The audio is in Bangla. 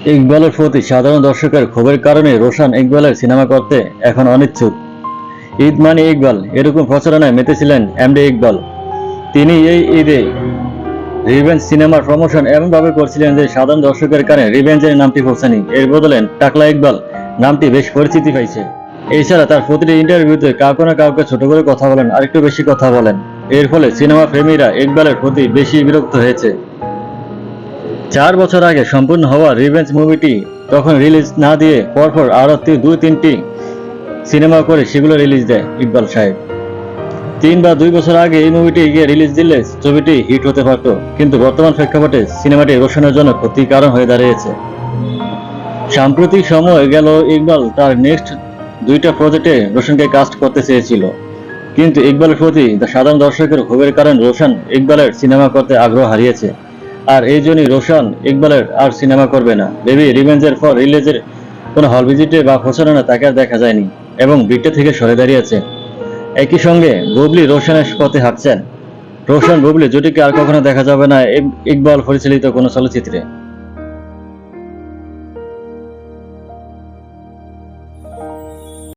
ইকবালের প্রতি সাধারণ দর্শকের ক্ষোভের কারণে রোশান ইকবালের সিনেমা করতে এখন অনিচ্ছুক। ঈদ মানে ইকবাল, এরকম প্রচারণায় মেতেছিলেন এমডি ইকবাল। তিনি এই ঈদে রিভেঞ্জ সিনেমার প্রমোশন এমনভাবে করছিলেন যে সাধারণ দর্শকের কানে রিভেঞ্জের নামটি পৌঁছানি, এর বদলে টাকলা ইকবাল নামটি বেশ পরিচিতি পাইছে। এছাড়া তার প্রতিটি ইন্টারভিউতে কাউকে না কাউকে ছোট করে কথা বলেন, আরেকটু বেশি কথা বলেন। এর ফলে সিনেমা প্রেমীরা ইকবালের প্রতি বেশি বিরক্ত হয়েছে। 4 বছর আগে সম্পূর্ণ হওয়া রিভেঞ্জ মুভিটি তখন রিলিজ না দিয়ে পরপর আরো 2-3টি সিনেমা করে সেগুলো রিলিজ দেয় ইকবাল সাহেব। 3 বা 2 বছর আগে এই মুভিটি গিয়ে রিলিজ দিলে ছবিটি হিট হতে পারত, কিন্তু বর্তমান প্রেক্ষাপটে সিনেমাটি রোশনের জন্য ক্ষতির কারণ হয়ে দাঁড়িয়েছে। সাম্প্রতিক সময় গেল ইকবাল তার নেক্সট 2টা প্রজেক্টে রোশনকে কাস্ট করতে চেয়েছিল, কিন্তু ইকবালের প্রতি সাধারণ দর্শকের ক্ষোভের কারণে রোশন ইকবালের সিনেমা করতে আগ্রহ হারিয়েছে। আর এই জন্যই রোশন ইকবালের আর সিনেমা করবে না ভেবে রিভেঞ্জের পর রিলিজের কোনো হল ভিজিটে বা প্রচারণা তাকে আর দেখা যায়নি এবং বিটে থেকে সরে দাঁড়িয়েছে। একই সঙ্গে বুবলি রোশনের পথে হাঁটছেন। রোশন বুবলি জুটিকে আর কখনো দেখা যাবে না ইকবাল পরিচালিত কোনো চলচ্চিত্রে।